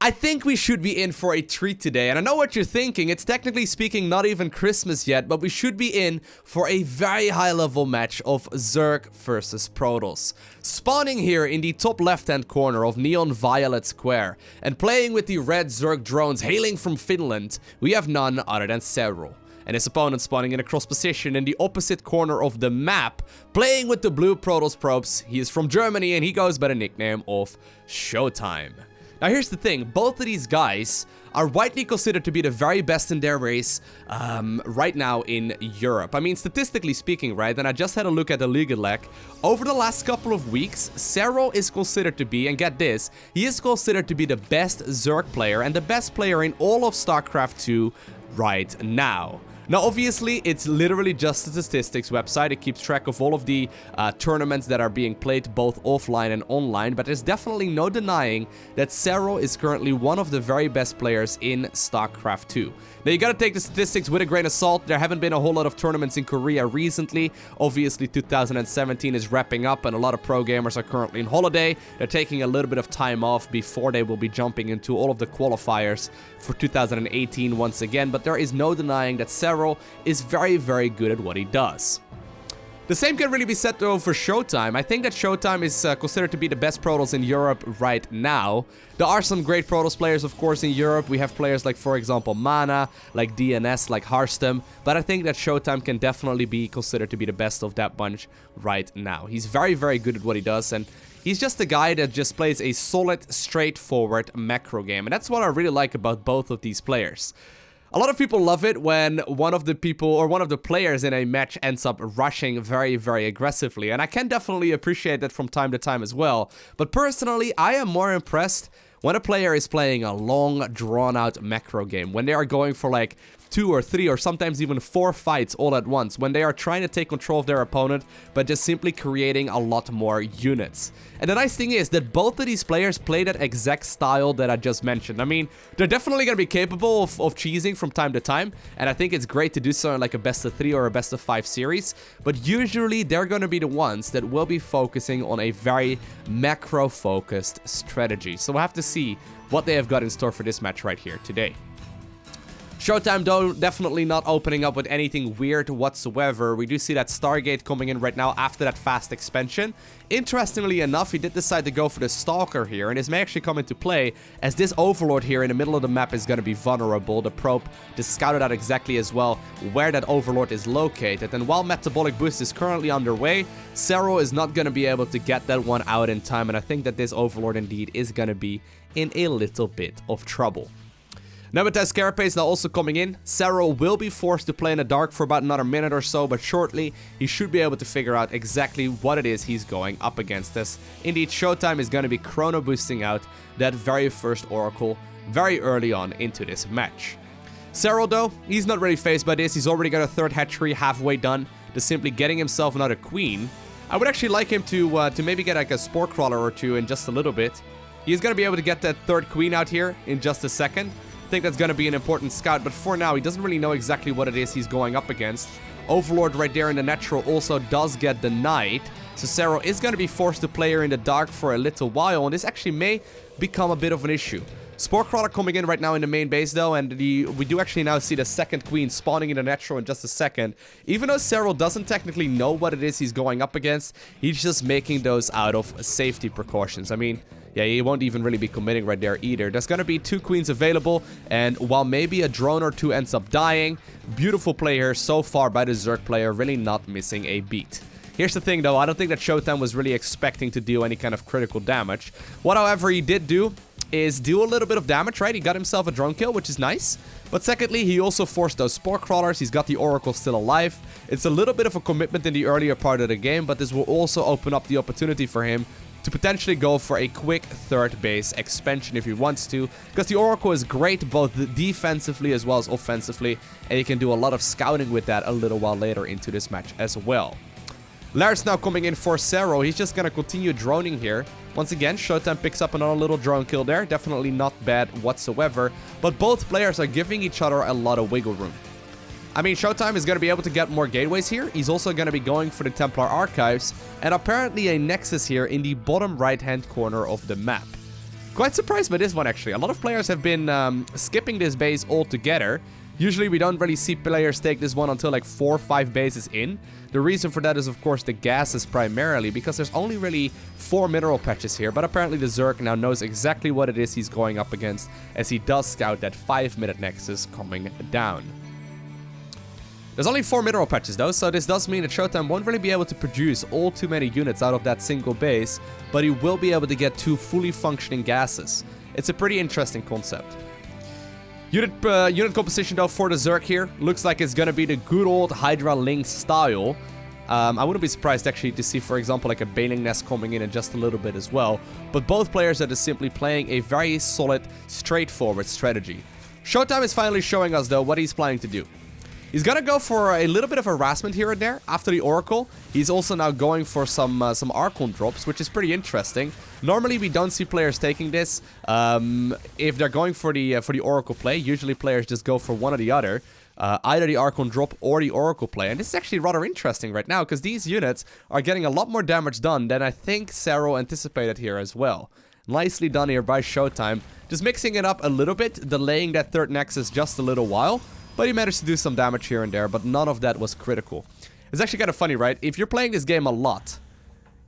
I think we should be in for a treat today, and I know what you're thinking. It's technically speaking not even Christmas yet, but we should be in for a very high-level match of Zerg versus Protoss. Spawning here in the top left-hand corner of Neon Violet Square, and playing with the red Zerg drones hailing from Finland, we have none other than Serral. And his opponent spawning in a cross position in the opposite corner of the map, playing with the blue Protoss probes. He is from Germany, and he goes by the nickname of ShoWTimE. Now here's the thing, both of these guys are widely considered to be the very best in their race right now in Europe. I mean, statistically speaking, right, and I just had a look at the League elect. Over the last couple of weeks, Serral is considered to be, and get this, he is considered to be the best Zerg player and the best player in all of StarCraft 2 right now. Now, obviously, it's literally just a statistics website. It keeps track of all of the tournaments that are being played both offline and online, but there's definitely no denying that Serral is currently one of the very best players in StarCraft 2. Now, you gotta take the statistics with a grain of salt. There haven't been a whole lot of tournaments in Korea recently. Obviously, 2017 is wrapping up, and a lot of pro gamers are currently on holiday. They're taking a little bit of time off before they will be jumping into all of the qualifiers for 2018 once again, but there is no denying that Serral is very, very good at what he does. The same can really be said though for ShoWTimE. I think that ShoWTimE is considered to be the best Protoss in Europe right now. There are some great Protoss players, of course, in Europe. We have players like, for example, Mana, like DNS, like ShoWTimE. But I think that ShoWTimE can definitely be considered to be the best of that bunch right now. He's very, very good at what he does, and he's just a guy that just plays a solid, straightforward macro game. And that's what I really like about both of these players. A lot of people love it when one of the people or one of the players in a match ends up rushing very, very aggressively. And I can definitely appreciate that from time to time as well. But personally, I am more impressed when a player is playing a long, drawn-out macro game. When they are going for like 2 or 3 or sometimes even 4 fights all at once. When they are trying to take control of their opponent, but just simply creating a lot more units. And the nice thing is that both of these players play that exact style that I just mentioned. I mean, they're definitely going to be capable of cheesing from time to time. And I think it's great to do so in like a best of 3 or a best of 5 series. But usually they're going to be the ones that will be focusing on a very macro-focused strategy. So we'll have to see what they have got in store for this match right here today. ShoWTimE, though, definitely not opening up with anything weird whatsoever. We do see that Stargate coming in right now after that fast expansion. Interestingly enough, he did decide to go for the Stalker here, and this may actually come into play as this Overlord here in the middle of the map is going to be vulnerable. The probe just scouted out exactly as well where that Overlord is located, and while Metabolic Boost is currently underway, Serral is not going to be able to get that one out in time, and I think that this Overlord indeed is going to be in a little bit of trouble. Nemesis Carapace now also coming in. Serral will be forced to play in the dark for about another minute or so, but shortly he should be able to figure out exactly what it is he's going up against us. Indeed, ShoWTimE is going to be chrono boosting out that very first Oracle very early on into this match. Serral, though, he's not really fazed by this. He's already got a third hatchery halfway done, just simply getting himself another queen. I would actually like him to maybe get like a Spore Crawler or two in just a little bit. He's going to be able to get that third queen out here in just a second. I think that's going to be an important scout, but for now, he doesn't really know exactly what it is he's going up against. Overlord right there in the natural also does get denied, so Serral is going to be forced to play her in the dark for a little while, and this actually may become a bit of an issue. Spore Crawler coming in right now in the main base, though, and we do actually now see the second queen spawning in the natural in just a second. Even though Serral doesn't technically know what it is he's going up against, he's just making those out of safety precautions. I mean, yeah, he won't even really be committing right there either. There's going to be 2 queens available, and while maybe a drone or 2 ends up dying, beautiful play here so far by the Zerg player, really not missing a beat. Here's the thing, though, I don't think that ShoWTimE was really expecting to deal any kind of critical damage. What, however, he did do is do a little bit of damage, right? He got himself a drone kill, which is nice. But secondly, he also forced those Spore Crawlers. He's got the Oracle still alive. It's a little bit of a commitment in the earlier part of the game, but this will also open up the opportunity for him to potentially go for a quick third base expansion if he wants to, because the Oracle is great both defensively as well as offensively, and you can do a lot of scouting with that a little while later into this match as well. Lars now coming in for Serral. He's just going to continue droning here. Once again, ShoWTimE picks up another little drone kill there. Definitely not bad whatsoever, but both players are giving each other a lot of wiggle room. I mean, ShoWTimE is going to be able to get more gateways here. He's also going to be going for the Templar Archives, and apparently a Nexus here in the bottom right-hand corner of the map. Quite surprised by this one, actually. A lot of players have been skipping this base altogether. Usually, we don't really see players take this one until like 4 or 5 bases in. The reason for that is, of course, the gases primarily, because there's only really 4 mineral patches here. But apparently, the Zerg now knows exactly what it is he's going up against, as he does scout that 5-minute nexus coming down. There's only 4 mineral patches though, so this does mean that ShoWTimE won't really be able to produce all too many units out of that single base, but he will be able to get 2 fully functioning gases. It's a pretty interesting concept. Unit composition though for the Zerg here looks like it's gonna be the good old Hydra Link style. I wouldn't be surprised actually to see, for example, like a Baneling Nest coming in just a little bit as well. But both players are just simply playing a very solid, straightforward strategy. ShoWTimE is finally showing us though what he's planning to do. He's gonna go for a little bit of harassment here and there after the Oracle. He's also now going for some Archon drops, which is pretty interesting. Normally, we don't see players taking this. If they're going for the Oracle play, usually players just go for one or the other. Either the Archon drop or the Oracle play. And this is actually rather interesting right now, because these units are getting a lot more damage done than I think Serral anticipated here as well. Nicely done here by ShoWTimE. Just mixing it up a little bit, delaying that 3rd Nexus just a little while. But he managed to do some damage here and there, but none of that was critical. It's actually kind of funny, right? If you're playing this game a lot,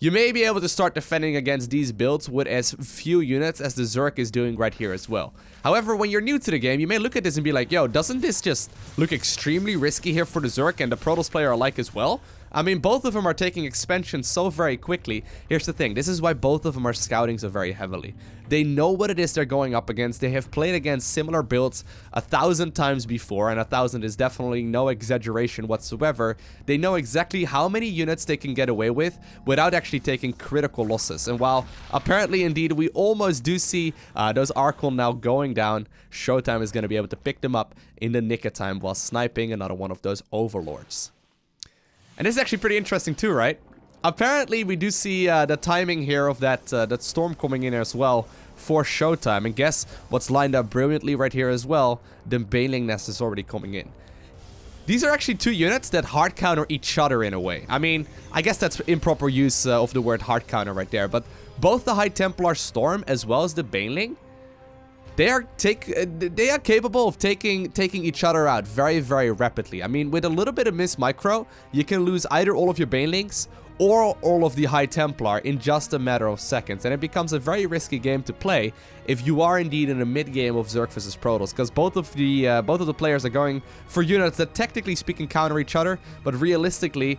you may be able to start defending against these builds with as few units as the Zerg is doing right here as well. However, when you're new to the game, you may look at this and be like, yo, doesn't this just look extremely risky here for the Zerg and the Protoss player alike as well? I mean, both of them are taking expansion so very quickly. Here's the thing. This is why both of them are scouting so very heavily. They know what it is they're going up against. They have played against similar builds 1,000 times before, and 1,000 is definitely no exaggeration whatsoever. They know exactly how many units they can get away with without actually taking critical losses. And while apparently, indeed, we almost do see those Archon now going down, ShoWTimE is going to be able to pick them up in the nick of time while sniping another one of those Overlords. And this is actually pretty interesting too, right? Apparently, we do see the timing here of that storm coming in as well for ShoWTimE. And guess what's lined up brilliantly right here as well? The Baneling Nest is already coming in. These are actually 2 units that hard counter each other in a way. I mean, I guess that's improper use of the word hard counter right there. But both the High Templar Storm as well as the Baneling, they are capable of taking each other out very, very rapidly. I mean, with a little bit of miss micro, you can lose either all of your Banelings or all of the High Templar in just a matter of seconds. And it becomes a very risky game to play if you are indeed in a mid-game of Zerg versus Protoss, because both of the players are going for units that technically speaking counter each other, but realistically,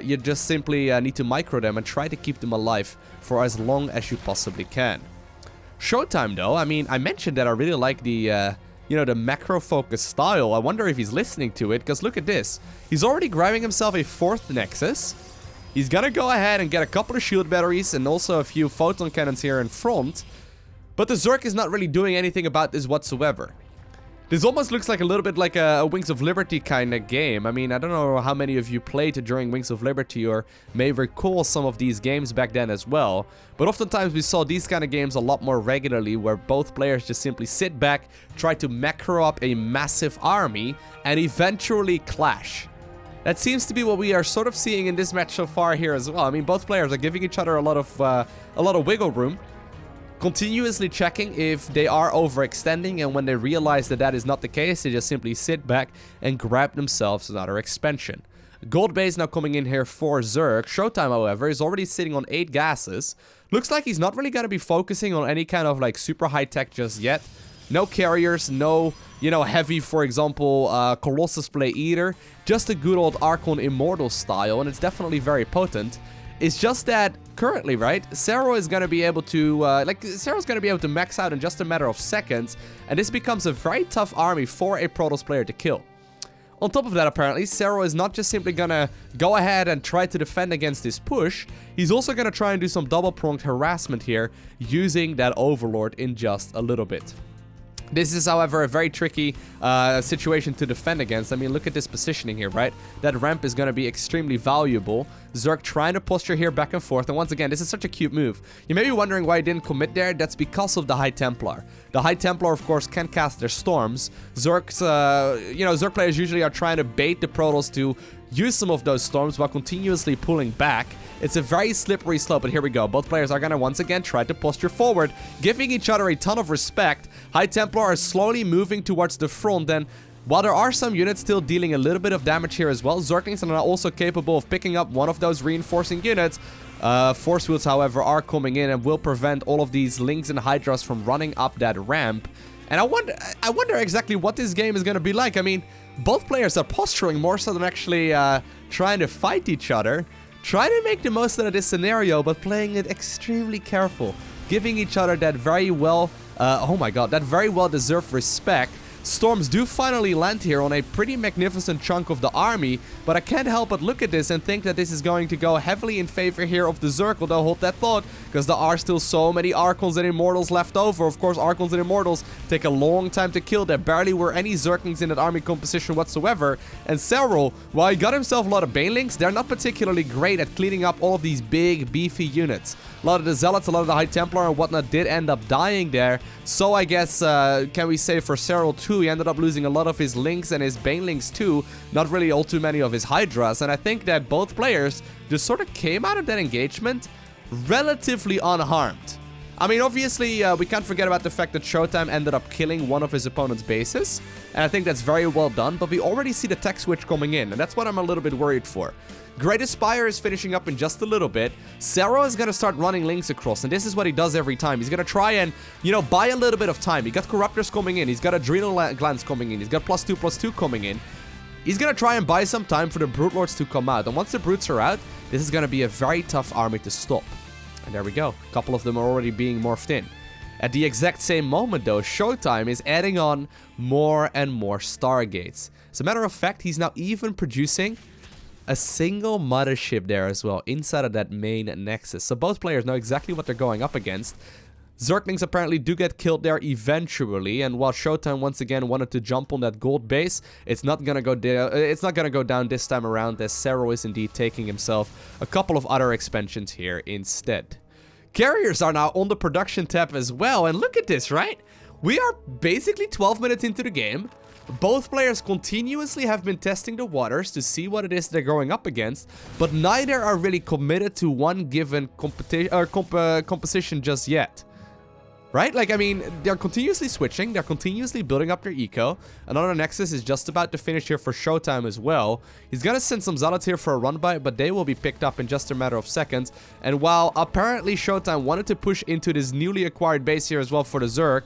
you just simply need to micro them and try to keep them alive for as long as you possibly can. ShoWTimE though, I mean, I mentioned that I really like the, the macro-focused style. I wonder if he's listening to it, because look at this. He's already grabbing himself a 4th Nexus. He's gonna go ahead and get a couple of shield batteries and also a few photon cannons here in front. But the Zerg is not really doing anything about this whatsoever. This almost looks like a little bit like a Wings of Liberty kind of game. I mean, I don't know how many of you played during Wings of Liberty or may recall some of these games back then as well. But oftentimes we saw these kind of games a lot more regularly, where both players just simply sit back, try to macro up a massive army, and eventually clash. That seems to be what we are sort of seeing in this match so far here as well. I mean, both players are giving each other a lot of wiggle room, continuously checking if they are overextending, and when they realize that that is not the case, they just simply sit back and grab themselves another expansion. Gold base now coming in here for Zerg. ShoWTimE, however, is already sitting on 8 gases. Looks like he's not really going to be focusing on any kind of like super high tech just yet. No carriers, no, heavy, for example, Colossus play either. Just a good old Archon Immortal style, and it's definitely very potent. It's just that currently, right, Serral is going to be able to, Serral's going to be able to max out in just a matter of seconds, and this becomes a very tough army for a Protoss player to kill. On top of that, apparently, Serral is not just simply going to go ahead and try to defend against this push. He's also going to try and do some double-pronged harassment here, using that Overlord in just a little bit. This is, however, a very tricky situation to defend against. I mean, look at this positioning here, right? That ramp is going to be extremely valuable. Zerg trying to posture here back and forth. And once again, this is such a cute move. You may be wondering why he didn't commit there. That's because of the High Templar. The High Templar, of course, can cast their storms. Zerg's, Zerg players usually are trying to bait the Protoss to use some of those storms while continuously pulling back. It's a very slippery slope, but here we go. Both players are going to once again try to posture forward, giving each other a ton of respect. High Templar are slowly moving towards the front, and while there are some units still dealing a little bit of damage here as well, Zerglings are now also capable of picking up one of those reinforcing units. Force Wheels, however, are coming in and will prevent all of these Lings and Hydras from running up that ramp. And I wonder exactly what this game is going to be like. I mean, both players are posturing more so than actually trying to fight each other. Trying to make the most out of this scenario, but playing it extremely careful. Giving each other that very well, oh my god, that very well deserved respect. Storms do finally land here on a pretty magnificent chunk of the army, but I can't help but look at this and think that this is going to go heavily in favor here of the Zerg, although hold that thought, because there are still so many Archons and Immortals left over. Of course, Archons and Immortals take a long time to kill. There barely were any Zerglings in that army composition whatsoever, and Serral, while he got himself a lot of Banelings, they're not particularly great at cleaning up all of these big, beefy units. A lot of the Zealots, a lot of the High Templar and whatnot did end up dying there, so I guess, can we say for Serral too, he ended up losing a lot of his Lings and his Banelings too, not really all too many of his Hydras, and I think that both players just sort of came out of that engagement relatively unharmed. I mean, obviously, we can't forget about the fact that ShoWTimE ended up killing one of his opponent's bases, and I think that's very well done, but we already see the tech switch coming in, and that's what I'm a little bit worried for. Great Aspire is finishing up in just a little bit. Serral is going to start running Lings across, and this is what he does every time. He's going to try and, you know, buy a little bit of time. He got Corruptors coming in. He's got Adrenal Glands coming in. He's got +2/+2 coming in. He's going to try and buy some time for the Brute Lords to come out. And once the Brutes are out, this is going to be a very tough army to stop. And there we go. A couple of them are already being morphed in. At the exact same moment, though, ShoWTimE is adding on more and more Stargates. As a matter of fact, he's now even producing a single mothership there as well, inside of that main nexus. So both players know exactly what they're going up against. Zerglings apparently do get killed there eventually, and while ShoWTimE once again wanted to jump on that gold base, it's not gonna go down this time around, as Serral is indeed taking himself a couple of other expansions here instead. Carriers are now on the production tab as well, and look at this, right? We are basically 12 minutes into the game. Both players continuously have been testing the waters to see what it is they're going up against, but neither are really committed to one given composition just yet. Right? Like, I mean, they're continuously switching, they're continuously building up their eco. Another Nexus is just about to finish here for ShoWTimE as well. He's gonna send some Zealots here for a run by, but they will be picked up in just a matter of seconds. And while apparently ShoWTimE wanted to push into this newly acquired base here as well for the Zerg,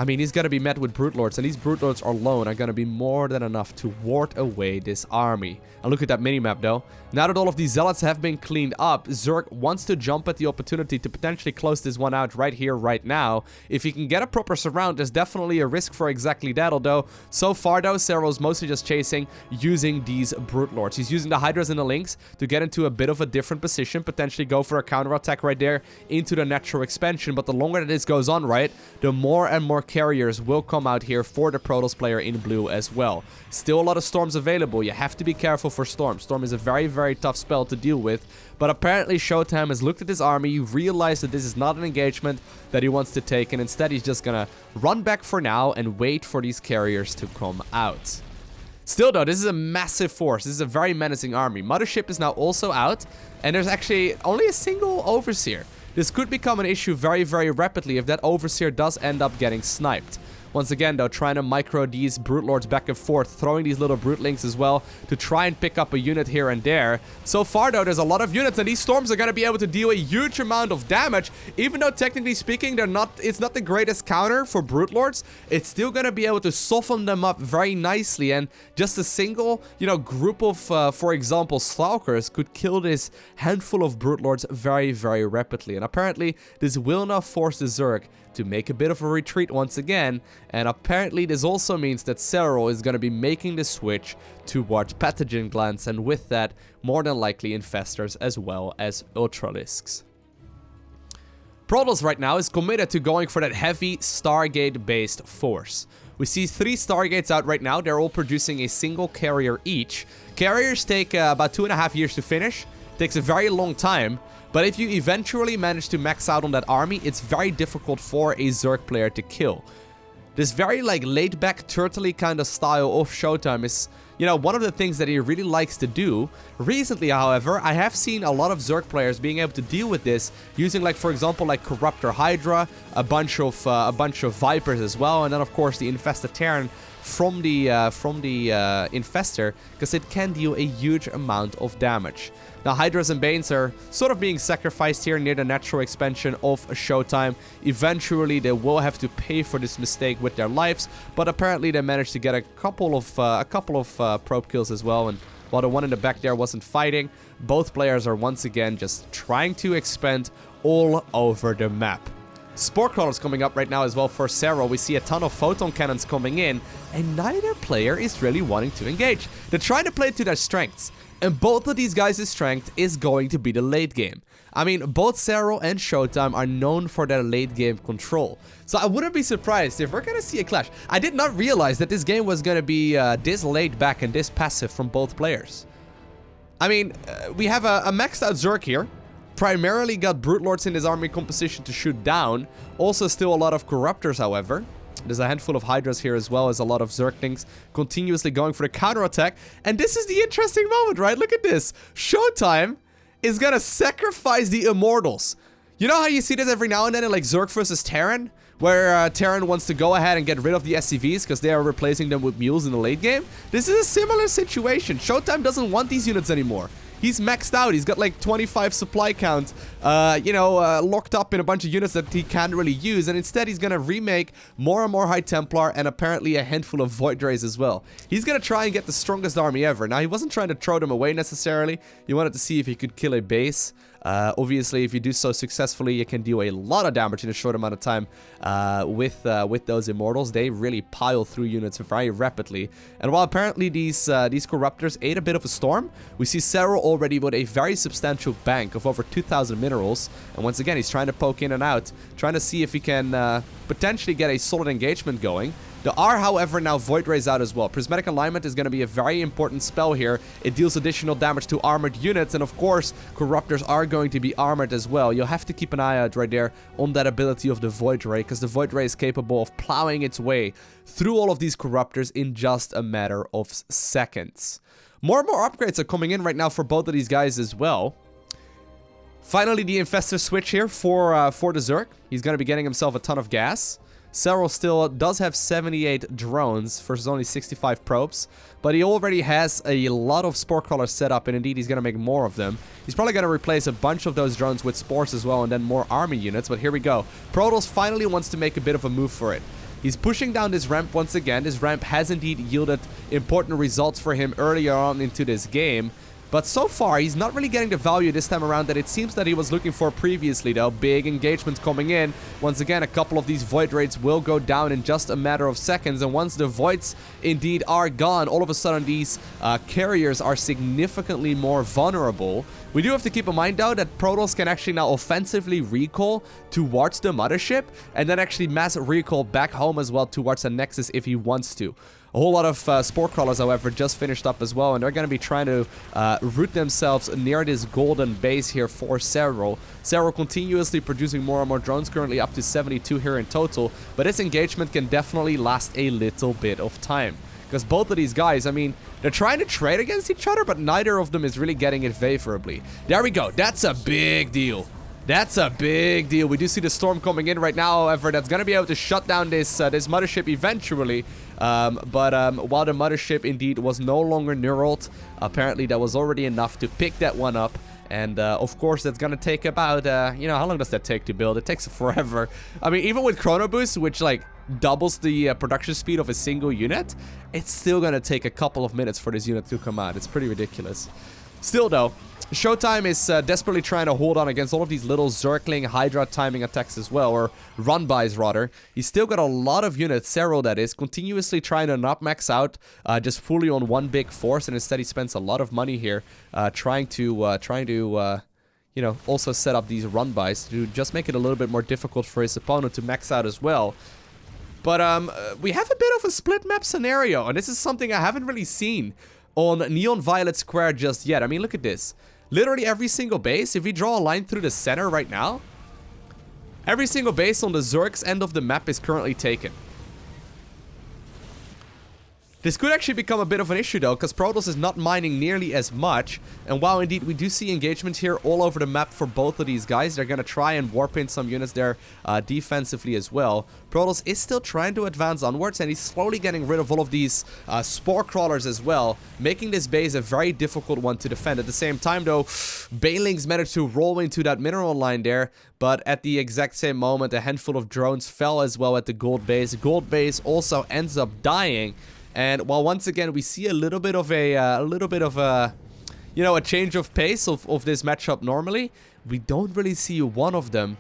I mean, he's gonna be met with Brute Lords, and these Brute Lords alone are gonna be more than enough to ward away this army. And look at that minimap, though. Now that all of these Zealots have been cleaned up, Zerg wants to jump at the opportunity to potentially close this one out right here, right now. If he can get a proper surround, there's definitely a risk for exactly that, although so far, though, Serral's mostly just chasing using these Brute Lords. He's using the Hydras and the Lynx to get into a bit of a different position, potentially go for a counterattack right there into the natural expansion, but the longer that this goes on, right, the more and more carriers will come out here for the Protoss player in blue as well. Still a lot of Storms available. You have to be careful for Storm. Storm is a very, very tough spell to deal with, but apparently ShoWTimE has looked at his army, realized that this is not an engagement that he wants to take, and instead he's just gonna run back for now and wait for these carriers to come out. Still, though, this is a massive force. This is a very menacing army. Mothership is now also out, and there's actually only a single Overseer. This could become an issue very, very rapidly if that Overseer does end up getting sniped. Once again, though, trying to micro these Brute Lords back and forth, throwing these little Brutelings as well to try and pick up a unit here and there. So far, though, there's a lot of units, and these Storms are going to be able to deal a huge amount of damage. Even though, technically speaking, it's not the greatest counter for Brute Lords, it's still going to be able to soften them up very nicely. And just a single, group of, for example, Stalkers could kill this handful of Brute Lords very, very rapidly. And apparently, this will now force the Zerg to make a bit of a retreat once again, and apparently this also means that Serral is going to be making the switch towards Pathogen Glands, and with that, more than likely Infestors as well as Ultralisks. Protoss right now is committed to going for that heavy Stargate-based force. We see 3 Stargates out right now. They're all producing a single carrier each. Carriers take about 2.5 years to finish. Takes a very long time. But if you eventually manage to max out on that army, it's very difficult for a Zerg player to kill. This very, laid-back, turtley kind of style of ShoWTimE is, you know, one of the things that he really likes to do. Recently, however, I have seen a lot of Zerg players being able to deal with this using, like, for example, like Corruptor Hydra, a bunch of Vipers as well, and then of course the Infested Terran from the Infestor, because it can deal a huge amount of damage. Now, Hydras and Banes are sort of being sacrificed here near the natural expansion of ShoWTimE. Eventually, they will have to pay for this mistake with their lives, but apparently they managed to get a couple of probe kills as well. And while the one in the back there wasn't fighting, both players are once again just trying to expand all over the map. Spore Crawlers coming up right now as well for Serral. We see a ton of photon cannons coming in, and neither player is really wanting to engage. They're trying to play to their strengths, and both of these guys' strength is going to be the late game. I mean, both Serral and ShoWTimE are known for their late game control. So I wouldn't be surprised if we're going to see a clash. I did not realize that this game was going to be this laid back and this passive from both players. I mean, we have a maxed out Zerg here. Primarily got Brute Lords in his army composition to shoot down. Also still a lot of Corruptors, however. There's a handful of Hydras here as well as a lot of Zerglings continuously going for the counterattack. And this is the interesting moment, right? Look at this. ShoWTimE is gonna sacrifice the Immortals. You know how you see this every now and then in like Zerg versus Terran? Where Terran wants to go ahead and get rid of the SCVs because they are replacing them with mules in the late game. This is a similar situation. ShoWTimE doesn't want these units anymore. He's maxed out. He's got like 25 supply count, locked up in a bunch of units that he can't really use. And instead, he's going to remake more and more High Templar and apparently a handful of Void Rays as well. He's going to try and get the strongest army ever. Now, he wasn't trying to throw them away necessarily. He wanted to see if he could kill a base. Obviously, if you do so successfully, you can do a lot of damage in a short amount of time with those Immortals. They really pile through units very rapidly. And while apparently these Corruptors ate a bit of a storm, we see Serral already with a very substantial bank of over 2,000 minerals. And once again, he's trying to poke in and out, trying to see if he can potentially get a solid engagement going. There are, however, now Void Rays out as well. Prismatic Alignment is going to be a very important spell here. It deals additional damage to armored units, and of course, Corruptors are going to be armored as well. You'll have to keep an eye out right there on that ability of the Void Ray, because the Void Ray is capable of plowing its way through all of these Corruptors in just a matter of seconds. More and more upgrades are coming in right now for both of these guys as well. Finally, the Infestor switch here for the Zerg. He's going to be getting himself a ton of gas. Serral still does have 78 drones versus only 65 probes, but he already has a lot of Spore Crawlers set up, and indeed he's going to make more of them. He's probably going to replace a bunch of those drones with Spores as well, and then more army units, but here we go. Protoss finally wants to make a bit of a move for it. He's pushing down this ramp once again. This ramp has indeed yielded important results for him earlier on into this game. But so far, he's not really getting the value this time around that it seems that he was looking for previously, though. Big engagements coming in. Once again, a couple of these Void Raids will go down in just a matter of seconds. And once the Voids indeed are gone, all of a sudden these carriers are significantly more vulnerable. We do have to keep in mind, though, that Protoss can actually now offensively recall towards the mothership and then actually mass recall back home as well towards the Nexus if he wants to. A whole lot of Spore Crawlers, however, just finished up as well, and they're going to be trying to root themselves near this golden base here for Serral. Serral continuously producing more and more drones, currently up to 72 here in total, but this engagement can definitely last a little bit of time. Because both of these guys, I mean, they're trying to trade against each other, but neither of them is really getting it favorably. There we go. That's a big deal. That's a big deal. We do see the storm coming in right now, however, that's going to be able to shut down this this mothership eventually. While the mothership indeed was no longer neuraled, apparently that was already enough to pick that one up. And of course, that's going to take about, how long does that take to build? It takes forever. I mean, even with Chrono Boost, which like doubles the production speed of a single unit, it's still going to take a couple of minutes for this unit to come out. It's pretty ridiculous. Still though, ShoWTimE is desperately trying to hold on against all of these little Zergling Hydra timing attacks as well, or run-bys rather. He's still got a lot of units, Serral that is, continuously trying to not max out just fully on one big force, and instead he spends a lot of money here trying to also set up these run-bys to just make it a little bit more difficult for his opponent to max out as well. But we have a bit of a split map scenario, and this is something I haven't really seen on Neon Violet Square just yet. I mean, look at this. Literally every single base, if we draw a line through the center right now, every single base on the Zerg's end of the map is currently taken. This could actually become a bit of an issue though, because Protoss is not mining nearly as much. And while indeed we do see engagement here all over the map for both of these guys, they're going to try and warp in some units there defensively as well. Protoss is still trying to advance onwards, and he's slowly getting rid of all of these spore crawlers as well, making this base a very difficult one to defend. At the same time though, Banelings managed to roll into that mineral line there, but at the exact same moment a handful of drones fell as well at the gold base. Gold base also ends up dying. And while once again we see a little bit of a you know, a change of pace of this matchup normally, we don't really see one of them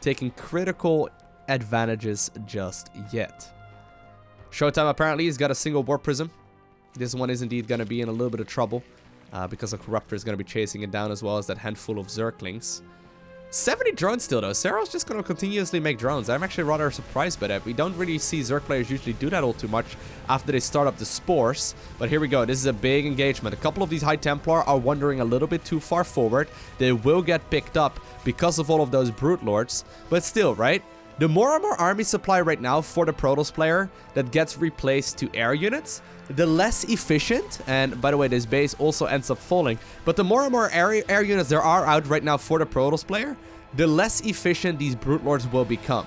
taking critical advantages just yet. ShoWTimE apparently has got a single warp prism. This one is indeed going to be in a little bit of trouble because a corruptor is going to be chasing it down, as well as that handful of Zerglings. 70 drones still though. Serral's just going to continuously make drones. I'm actually rather surprised by that. We don't really see Zerg players usually do that all too much after they start up the spores. But here we go. This is a big engagement. A couple of these High Templar are wandering a little bit too far forward. They will get picked up because of all of those Brute Lords. But still, right? The more and more army supply right now for the Protoss player that gets replaced to air units, the less efficient, and by the way, this base also ends up falling, but the more and more air units there are out right now for the Protoss player, the less efficient these Brute Lords will become.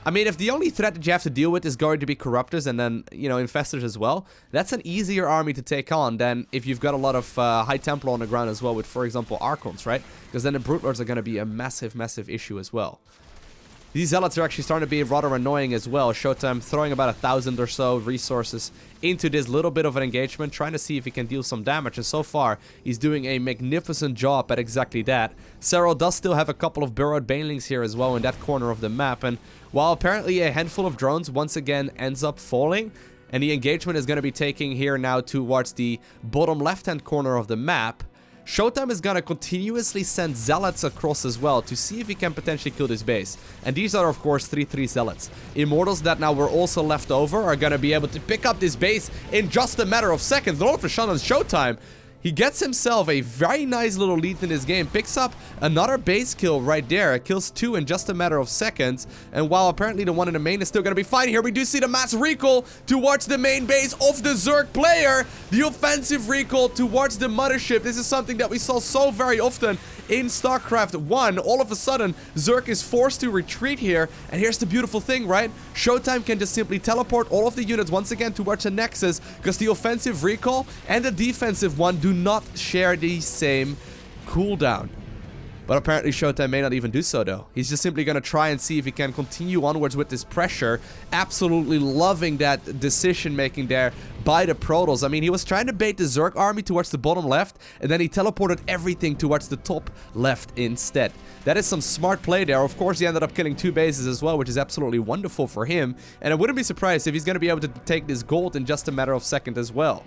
I mean, if the only threat that you have to deal with is going to be Corruptors and then, you know, Infestors as well, that's an easier army to take on than if you've got a lot of High Templar on the ground as well with, for example, Archons, right? Because then the Brute Lords are going to be a massive, massive issue as well. These Zealots are actually starting to be rather annoying as well. ShoWTimE throwing about 1,000 or so resources into this little bit of an engagement, trying to see if he can deal some damage. And so far, he's doing a magnificent job at exactly that. Serral does still have a couple of burrowed Banelings here as well in that corner of the map. And while apparently a handful of drones once again ends up falling, and the engagement is going to be taking here now towards the bottom left-hand corner of the map, ShoWTimE is going to continuously send Zealots across as well to see if he can potentially kill this base. And these are, of course, 3-3 Zealots. Immortals that now were also left over are going to be able to pick up this base in just a matter of seconds. And all of a sudden, ShoWTimE, he gets himself a very nice little lead in this game. Picks up another base kill right there. It kills 2 in just a matter of seconds. And while apparently the one in the main is still going to be fine here, we do see the mass recall towards the main base of the Zerg player. The offensive recall towards the mothership. This is something that we saw so very often in StarCraft 1. All of a sudden, Zerg is forced to retreat here. And here's the beautiful thing, right? ShoWTimE can just simply teleport all of the units once again towards the Nexus, because the offensive recall and the defensive one do not share the same cooldown. But apparently ShoWTimE may not even do so though. He's just simply going to try and see if he can continue onwards with this pressure. Absolutely loving that decision making there by the Protoss. I mean, he was trying to bait the Zerg army towards the bottom left, and then he teleported everything towards the top left instead. That is some smart play there. Of course, he ended up killing 2 bases as well, which is absolutely wonderful for him. And I wouldn't be surprised if he's going to be able to take this gold in just a matter of seconds as well.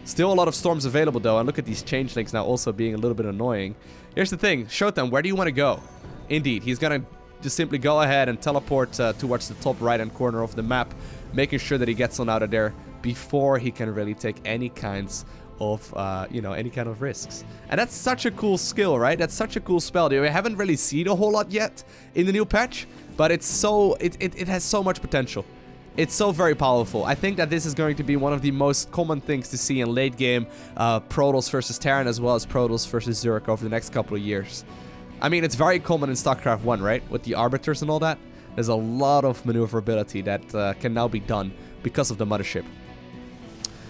Still a lot of storms available though, and look at these changelings now also being a little bit annoying. Here's the thing, ShoWTimE, where do you want to go? Indeed, he's gonna just simply go ahead and teleport towards the top right-hand corner of the map, making sure that he gets on out of there before he can really take any kinds of, you know, any kind of risks. And that's such a cool skill, right? That's such a cool spell. We haven't really seen a whole lot yet in the new patch, but it's so, it has so much potential. It's so very powerful. I think that this is going to be one of the most common things to see in late game Protoss versus Terran, as well as Protoss versus Zerg over the next couple of years. I mean, it's very common in StarCraft 1, right? With the Arbiters and all that. There's a lot of maneuverability that can now be done because of the mothership.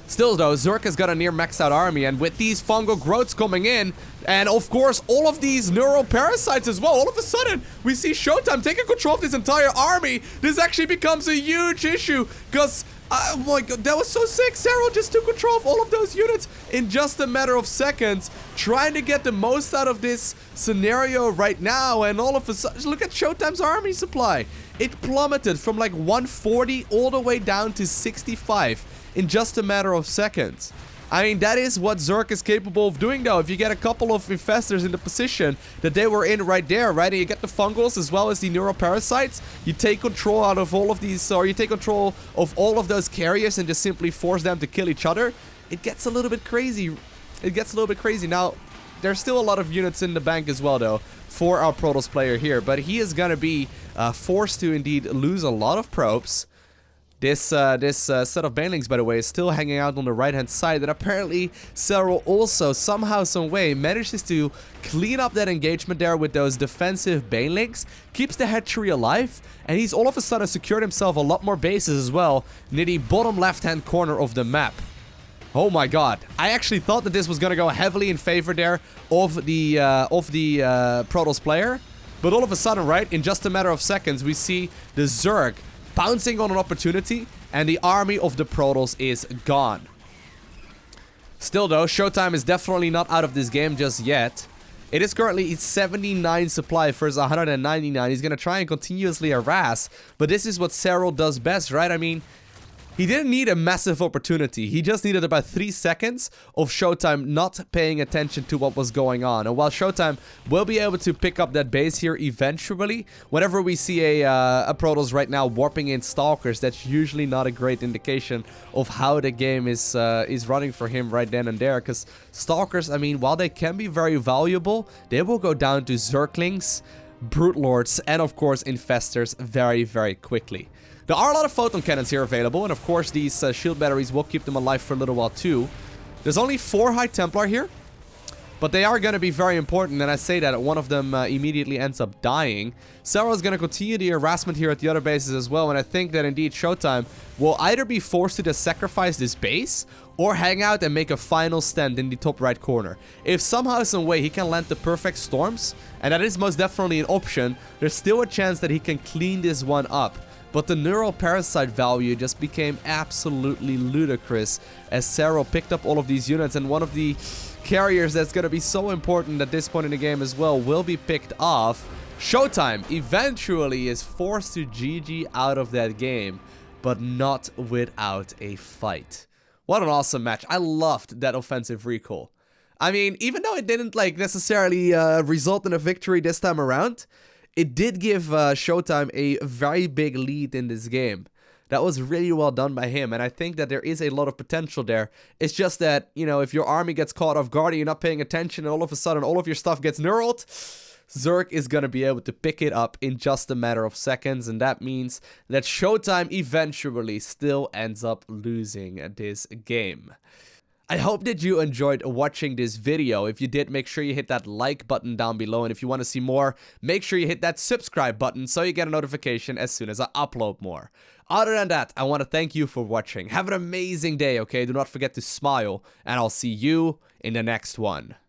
Still though, Zerg has got a near maxed out army, and with these fungal growths coming in, and of course all of these neural parasites as well, all of a sudden we see ShoWTimE taking control of this entire army. This actually becomes a huge issue, because oh my god, that was so sick. Serral just took control of all of those units in just a matter of seconds, trying to get the most out of this scenario right now. And all of a sudden, look at ShoWTimE's army supply. It plummeted from like 140 all the way down to 65 in just a matter of seconds. I mean, that is what Zerg is capable of doing though. If you get a couple of infestors in the position that they were in right there, right? And you get the fungals as well as the neuroparasites, you take control out of all of these, or you take control of all of those carriers and just simply force them to kill each other. It gets a little bit crazy. It gets a little bit crazy. Now, there's still a lot of units in the bank as well though for our Protoss player here, but he is gonna be forced to indeed lose a lot of probes. This set of banelings, by the way, is still hanging out on the right-hand side, and apparently Serral also, somehow, some way, manages to clean up that engagement there with those defensive banelings, keeps the hatchery alive, and he's all of a sudden secured himself a lot more bases as well near the bottom left-hand corner of the map. Oh my god. I actually thought that this was going to go heavily in favor there of the Protoss player, but all of a sudden, right, in just a matter of seconds, we see the Zerg pouncing on an opportunity, and the army of the Protoss is gone. Still though, ShoWTimE is definitely not out of this game just yet. It is currently 79 supply versus 199. He's going to try and continuously harass, but this is what Serral does best, right? I mean, he didn't need a massive opportunity. He just needed about 3 seconds of ShoWTimE not paying attention to what was going on. And while ShoWTimE will be able to pick up that base here eventually, whenever we see a Protoss right now warping in Stalkers, that's usually not a great indication of how the game is running for him right then and there. Because Stalkers, I mean, while they can be very valuable, they will go down to Zerglings, Brute Lords, and of course Infestors very, very quickly. There are a lot of photon cannons here available, and of course these shield batteries will keep them alive for a little while too. There's only 4 High Templar here, but they are going to be very important, and I say that one of them immediately ends up dying. Serral is going to continue the harassment here at the other bases as well, and I think that indeed ShoWTimE will either be forced to just sacrifice this base, or hang out and make a final stand in the top right corner. If somehow, some way, he can land the perfect storms, and that is most definitely an option, there's still a chance that he can clean this one up. But the neural parasite value just became absolutely ludicrous as Serral picked up all of these units, and one of the carriers that's going to be so important at this point in the game as well will be picked off. ShoWTimE eventually is forced to GG out of that game, but not without a fight. What an awesome match. I loved that offensive recall. I mean, even though it didn't necessarily result in a victory this time around, it did give ShoWTimE a very big lead in this game. That was really well done by him, and I think that there is a lot of potential there. It's just that, you know, if your army gets caught off guard and you're not paying attention, and all of a sudden all of your stuff gets neuraled, Zerg is going to be able to pick it up in just a matter of seconds, and that means that ShoWTimE eventually still ends up losing this game. I hope that you enjoyed watching this video. If you did, make sure you hit that like button down below. And if you want to see more, make sure you hit that subscribe button so you get a notification as soon as I upload more. Other than that, I want to thank you for watching. Have an amazing day, okay? Do not forget to smile, and I'll see you in the next one.